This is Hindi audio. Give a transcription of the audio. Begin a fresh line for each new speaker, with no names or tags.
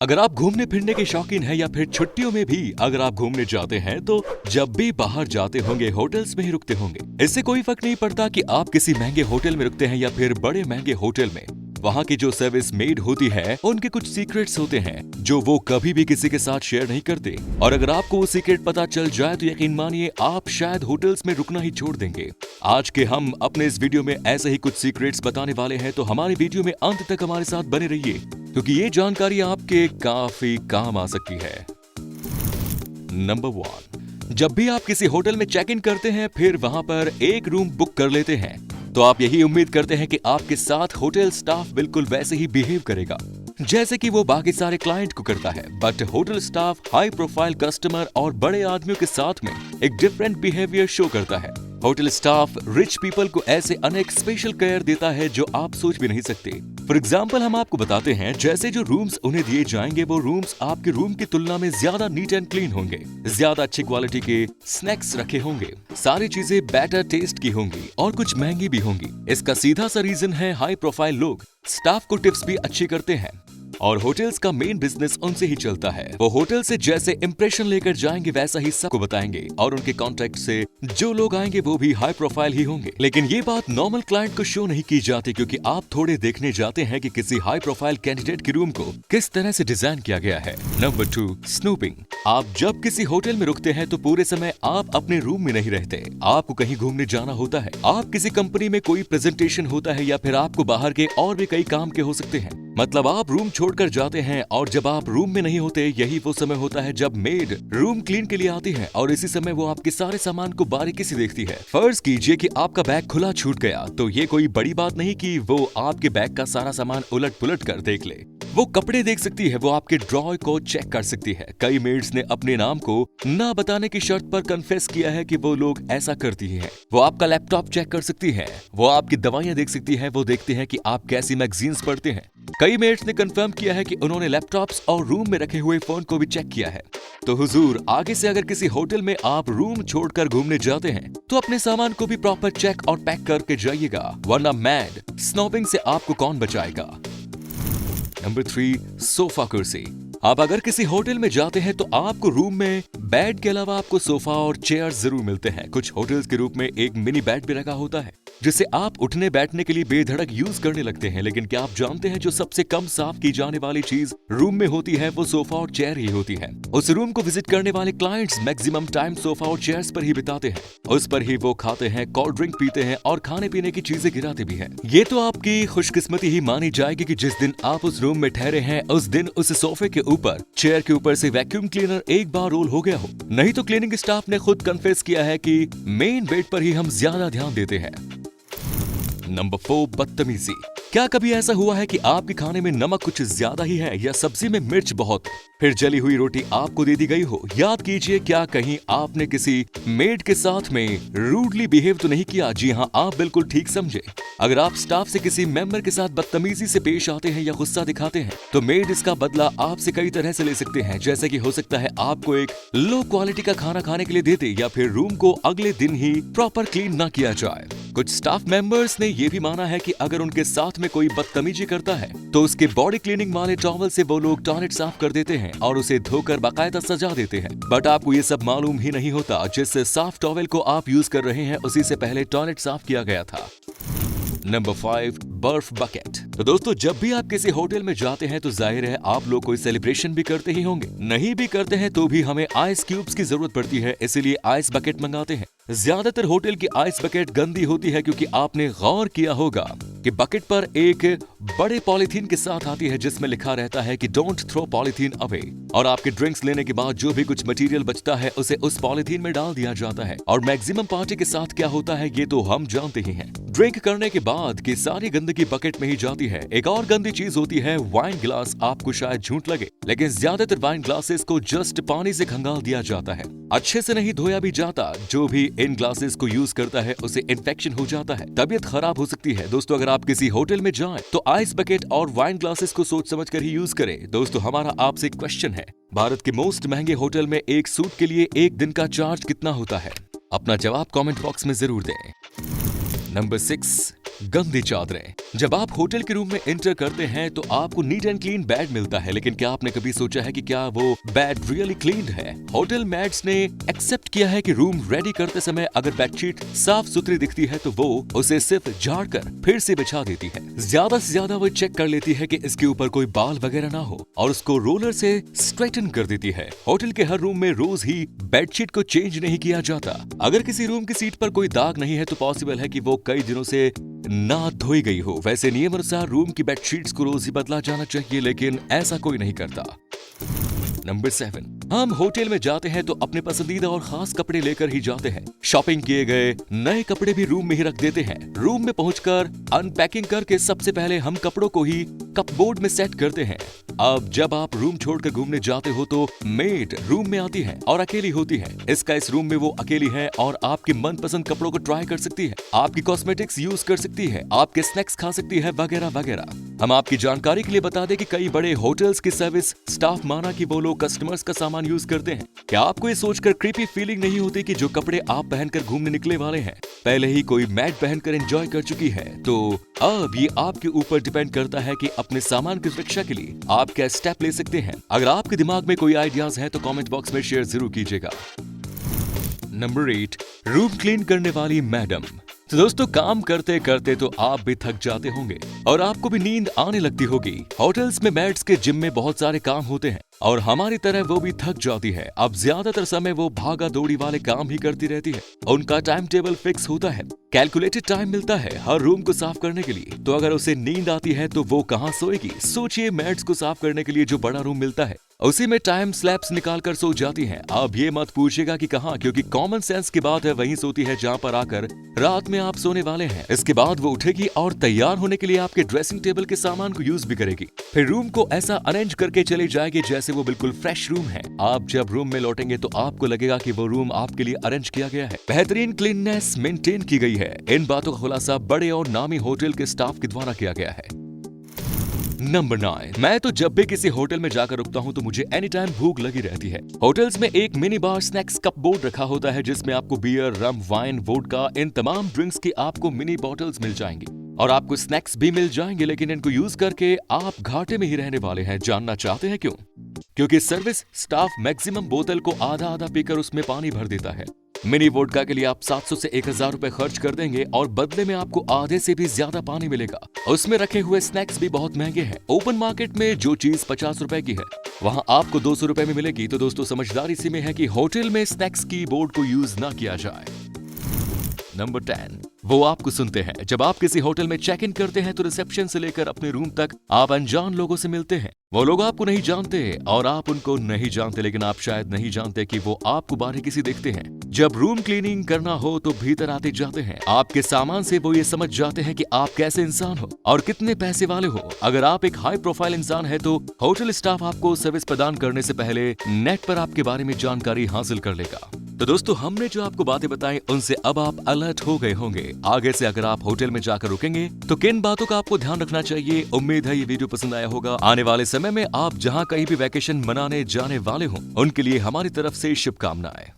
अगर आप घूमने फिरने के शौकीन हैं या फिर छुट्टियों में भी अगर आप घूमने जाते हैं तो जब भी बाहर जाते होंगे होटल्स में ही रुकते होंगे। इससे कोई फर्क नहीं पड़ता कि आप किसी महंगे होटल में रुकते हैं या फिर बड़े महंगे होटल में। वहाँ की जो सर्विस मेड होती है उनके कुछ सीक्रेट्स होते हैं जो वो कभी भी किसी के साथ शेयर नहीं करते। और अगर आपको वो सीक्रेट पता चल जाए तो यकीन मानिए आप शायद होटल्स में रुकना ही छोड़ देंगे। आज के हम अपने इस वीडियो में ऐसे ही कुछ सीक्रेट्स बताने वाले हैं, तो हमारे वीडियो में अंत तक हमारे साथ बने रहिए क्योंकि ये जानकारी आपके काफी काम आ सकती है। नंबर 1, जब भी आप किसी होटल में चेक इन करते हैं फिर वहां पर एक रूम बुक कर लेते हैं तो आप यही उम्मीद करते हैं कि आपके साथ होटल स्टाफ बिल्कुल वैसे ही बिहेव करेगा जैसे कि वो बाकी सारे क्लाइंट को करता है। But hotel staff high profile customer और बड़े आदमियों के साथ में एक डिफरेंट बिहेवियर शो करता है। होटल स्टाफ रिच पीपल को ऐसे अनेक स्पेशल केयर देता है जो आप सोच भी नहीं सकते। फॉर एग्जाम्पल हम आपको बताते हैं, जैसे जो रूम्स उन्हें दिए जाएंगे वो रूम्स आपके रूम की तुलना में ज्यादा नीट एंड क्लीन होंगे, ज्यादा अच्छी क्वालिटी के स्नैक्स रखे होंगे, सारी चीजें बेटर टेस्ट की होंगी और कुछ महंगी भी होंगी। इसका सीधा सा रीजन है हाई प्रोफाइल लोग स्टाफ को टिप्स भी अच्छी करते हैं और होटल्स का मेन बिजनेस उनसे ही चलता है। वो होटल से जैसे इंप्रेशन लेकर जाएंगे वैसा ही सबको बताएंगे और उनके कॉन्ट्रैक्ट से जो लोग आएंगे वो भी हाई प्रोफाइल ही होंगे। लेकिन ये बात नॉर्मल क्लाइंट को शो नहीं की जाती क्योंकि आप थोड़े देखने जाते हैं कि किसी हाई प्रोफाइल कैंडिडेट के रूम को किस तरह से डिजाइन किया गया है। Number 2, snooping. आप जब किसी होटल में रुकते हैं तो पूरे समय आप अपने रूम में नहीं रहते, आपको कहीं घूमने जाना होता है, आप किसी कंपनी में कोई प्रेजेंटेशन होता है या फिर आपको बाहर के और भी कई काम के हो सकते हैं। मतलब आप रूम छोड़कर जाते हैं और जब आप रूम में नहीं होते यही वो समय होता है जब मेड रूम क्लीन के लिए आती है और इसी समय वो आपके सारे सामान को बारीकी से देखती है। फर्ज कीजिए कि आपका बैग खुला छूट गया तो ये कोई बड़ी बात नहीं कि वो आपके बैग का सारा सामान उलट पुलट कर देख ले। वो कपड़े देख सकती है, वो आपके ड्रॉयर को चेक कर सकती है। कई मेड्स ने अपने नाम को ना बताने की शर्त पर कन्फेस किया है कि वो लोग ऐसा करती हैं। वो आपका लैपटॉप चेक कर सकती है, वो आपकी दवाइयां देख सकती है, वो देखती है कि आप कैसी मैगजीन्स पढ़ते हैं। कई मेट्स ने कंफर्म किया है कि उन्होंने लैपटॉप्स और रूम में रखे हुए फोन को भी चेक किया है। तो हुजूर, आगे से अगर किसी होटल में आप रूम छोड़कर घूमने जाते हैं तो अपने सामान को भी प्रॉपर चेक और पैक करके जाइएगा, वरना मैड स्नॉबिंग से आपको कौन बचाएगा। नंबर 3, सोफा कुर्सी। आप अगर किसी होटल में जाते हैं तो आपको रूम में बेड के अलावा आपको सोफा और चेयर जरूर मिलते हैं। कुछ होटल्स के रूप में एक मिनी बेड भी रखा होता है जिसे आप उठने बैठने के लिए बेधड़क यूज करने लगते हैं। लेकिन क्या आप जानते हैं जो सबसे कम साफ की जाने वाली चीज रूम में होती है वो सोफा और चेयर ही होती है। उस रूम को विजिट करने वाले क्लाइंट्स मैक्सिमम टाइम सोफा और चेयर्स पर ही बिताते हैं। उस पर ही वो खाते हैं, कोल्ड ड्रिंक पीते हैं और खाने पीने की चीजें गिराते भी हैं। ये तो आपकी खुशकिस्मती ही मानी जाएगी कि जिस दिन आप उस रूम में ठहरे हैं उस दिन उस सोफे के ऊपर चेयर के ऊपर से वैक्यूम क्लीनर एक बार रोल हो गया हो। नहीं तो क्लीनिंग स्टाफ ने खुद कन्फेस किया है कि मेन बेड पर ही हम ज्यादा ध्यान देते हैं। नंबर 4, बदतमीजी। क्या कभी ऐसा हुआ है कि आपके खाने में नमक कुछ ज्यादा ही है या सब्जी में मिर्च बहुत, फिर जली हुई रोटी आपको दे दी गई हो? याद कीजिए, क्या कहीं आपने किसी मेड के साथ में रूडली बिहेव तो नहीं किया? जी हाँ, आप बिल्कुल ठीक समझे। अगर आप स्टाफ से किसी मेंबर के साथ बदतमीजी से पेश आते हैं या गुस्सा दिखाते हैं तो मेड इसका बदला आपसे कई तरह से ले सकते हैं। जैसे कि हो सकता है आपको एक लो क्वालिटी का खाना खाने के लिए दे दे या फिर रूम को अगले दिन ही प्रॉपर क्लीन ना किया जाए। कुछ स्टाफ मेंबर्स ने यह भी माना है कि अगर उनके साथ में कोई बदतमीजी करता है तो उसके बॉडी क्लीनिंग वाले टॉवल से वो लोग टॉयलेट साफ कर देते हैं और उसे धोकर बाकायदा सजा देते हैं। बट आपको ये सब मालूम ही नहीं होता जिस साफ टॉवल को आप यूज कर रहे हैं उसी से पहले टॉयलेट साफ किया गया था। नंबर 5, बर्फ बकेट। तो दोस्तों, जब भी आप किसी होटल में जाते हैं तो जाहिर है आप लोग कोई सेलिब्रेशन भी करते ही होंगे। नहीं भी करते हैं तो भी हमें आइस क्यूब्स की जरूरत पड़ती है, इसीलिए आइस बकेट मंगाते हैं। ज्यादातर होटल की आइस बकेट गंदी होती है क्योंकि आपने गौर किया होगा कि बकेट पर एक बड़े पॉलीथीन के साथ आती है जिसमें लिखा रहता है कि डोंट थ्रो पॉलीथीन अवे, और आपके ड्रिंक्स लेने के बाद जो भी कुछ मटेरियल बचता है उसे उस पॉलीथीन में डाल दिया जाता है। और मैक्सिमम पार्टी के साथ क्या होता है ये तो हम जानते ही हैं। ड्रिंक करने के बाद की सारी गंदगी बकेट में ही जाती है। एक और गंदी चीज होती है वाइन ग्लास। आपको शायद झूठ लगे लेकिन ज्यादातर वाइन ग्लासेस को जस्ट पानी से खंगाल दिया जाता है, अच्छे से नहीं धोया भी जाता। जो भी इन ग्लासेस को यूज करता है उसे इन्फेक्शन हो जाता है, तबीयत खराब हो सकती है। दोस्तों, अगर आप किसी होटल में जाएं तो आइस बकेट और वाइन ग्लासेस को सोच समझ कर ही यूज करें। दोस्तों, हमारा आपसे क्वेश्चन है, भारत के मोस्ट महंगे होटल में एक सूट के लिए एक दिन का चार्ज कितना होता है? अपना जवाब कमेंट बॉक्स में जरूर दें। नंबर 6, गंदी चादरें। जब आप होटल के रूम में एंटर करते हैं तो आपको नीट एंड क्लीन बेड मिलता है, लेकिन क्या आपने कभी सोचा है कि क्या वो बेड रियली क्लीन्ड है? होटल मेट्स ने एक्सेप्ट किया है कि रूम रेडी करते समय अगर बेडशीट साफ सुथरी दिखती है तो वो उसे सिर्फ झाड़ कर फिर से बिछा देती है। ज्यादा से ज्यादा वो चेक कर लेती है कि इसके ऊपर कोई बाल वगैरह ना हो और उसको रोलर से स्ट्रेटन कर देती है। होटल के हर रूम में रोज ही बेडशीट को चेंज नहीं किया जाता। अगर किसी रूम की सीट पर कोई दाग नहीं है तो पॉसिबल है कि वो कई दिनों से ना धोई गई हो। वैसे नियम अनुसार रूम की बेडशीट्स को रोज ही बदला जाना चाहिए, लेकिन ऐसा कोई नहीं करता। नंबर 7, हम होटल में जाते हैं तो अपने पसंदीदा और खास कपड़े लेकर ही जाते हैं। शॉपिंग किए गए नए कपड़े भी रूम में ही रख देते हैं। रूम में पहुंचकर अनपैकिंग करके सबसे पहले हम कपड़ों को ही कपबोर्ड में सेट करते हैं। अब जब आप रूम छोड़कर घूमने जाते हो तो मेड रूम में आती है और अकेली होती है। इस रूम में वो अकेली है और आपके मनपसंद कपड़ों को ट्राई कर सकती है, आपकी कॉस्मेटिक्स यूज कर सकती है, आपके स्नैक्स खा सकती है, वगैरह वगैरह। हम आपकी जानकारी के लिए बता दें कि कई बड़े होटल्स की सर्विस स्टाफ माना कि वो लोग कस्टमर्स का सामान यूज करते हैं। क्या आपको ये सोचकर क्रीपी फीलिंग नहीं होती कि जो कपड़े आप पहनकर घूमने निकले वाले हैं पहले ही कोई मैट पहनकर एंजॉय कर चुकी है? तो अब ये आपके ऊपर डिपेंड करता है कि अपने सामान की सुरक्षा के लिए आप क्या स्टेप ले सकते हैं। अगर आपके दिमाग में कोई आइडियाज है तो कमेंट बॉक्स में शेयर जरूर कीजिएगा। नंबर 8, रूम क्लीन करने वाली मैडम। तो दोस्तों, काम करते करते तो आप भी थक जाते होंगे और आपको भी नींद आने लगती होगी। होटल्स में मेड्स के जिम में बहुत सारे काम होते हैं और हमारी तरह वो भी थक जाती है। अब ज्यादातर समय वो भागा दौड़ी वाले काम ही करती रहती है। उनका टाइम टेबल फिक्स होता है, कैलकुलेटेड टाइम मिलता है हर रूम को साफ करने के लिए। तो अगर उसे नींद आती है तो वो कहाँ सोएगी? सोचिए, मेड्स को साफ करने के लिए जो बड़ा रूम मिलता है उसी में टाइम स्लैब्स निकाल कर सो जाती हैं। अब ये मत पूछेगा कि कहाँ, क्योंकि कॉमन सेंस की बात है वहीं सोती है जहाँ पर आकर रात में आप सोने वाले हैं। इसके बाद वो उठेगी और तैयार होने के लिए आपके ड्रेसिंग टेबल के सामान को यूज भी करेगी। फिर रूम को ऐसा अरेंज करके चली जाएगी जैसे वो बिल्कुल फ्रेश रूम है। आप जब रूम में लौटेंगे तो आपको लगेगा कि वो रूम आपके लिए अरेंज किया गया है, बेहतरीन क्लीननेस मेंटेन की गई है। इन बातों का खुलासा बड़े और नामी होटल के स्टाफ के द्वारा किया गया है। नंबर 9, मैं तो जब भी किसी होटल में जाकर रुकता हूँ तो मुझे एनी टाइम भूख लगी रहती है। होटल्स में एक mini bar snacks cup board रखा होता है जिसमें आपको बियर, रम, वाइन, वोडका, इन तमाम ड्रिंक्स की आपको मिनी बॉटल्स मिल जाएंगी और आपको स्नैक्स भी मिल जाएंगे, लेकिन इनको यूज करके आप घाटे में ही रहने वाले हैं। जानना चाहते हैं क्यों? क्योंकि सर्विस स्टाफ मैक्सिमम बोतल को आधा आधा पीकर उसमें पानी भर देता है। मिनी वोडका के लिए आप 700 से 1000 रुपए खर्च कर देंगे और बदले में आपको आधे से भी ज्यादा पानी मिलेगा। उसमें रखे हुए स्नैक्स भी बहुत महंगे हैं। ओपन मार्केट में जो चीज 50 रुपए की है वहाँ आपको 200 रुपए में मिलेगी। तो दोस्तों, समझदारी इसी में है कि होटल में स्नैक्स की बोर्ड को यूज ना किया जाए। नंबर 10, वो आपको सुनते हैं। जब आप किसी होटल में चेक इन करते हैं तो रिसेप्शन से लेकर अपने रूम तक आप अनजान लोगों से मिलते हैं। वो लोग आपको नहीं जानते और आप उनको नहीं जानते, लेकिन आप शायद नहीं जानते कि वो आपको बारीकी से देखते हैं। जब रूम क्लीनिंग करना हो तो भीतर आते जाते हैं। आपके सामान से वो ये समझ जाते हैं कि आप कैसे इंसान हो और कितने पैसे वाले हो। अगर आप एक हाई प्रोफाइल इंसान है तो होटल स्टाफ आपको सर्विस प्रदान करने से पहले नेट पर आपके बारे में जानकारी हासिल कर लेगा। तो दोस्तों, हमने जो आपको बातें बताई उनसे अब आप अलर्ट हो गए होंगे। आगे से अगर आप होटल में जाकर रुकेंगे तो किन बातों का आपको ध्यान रखना चाहिए। उम्मीद है ये वीडियो पसंद आया होगा। आने वाले समय में आप जहां कहीं भी वैकेशन मनाने जाने वाले हो उनके लिए हमारी तरफ से शुभकामनाएं।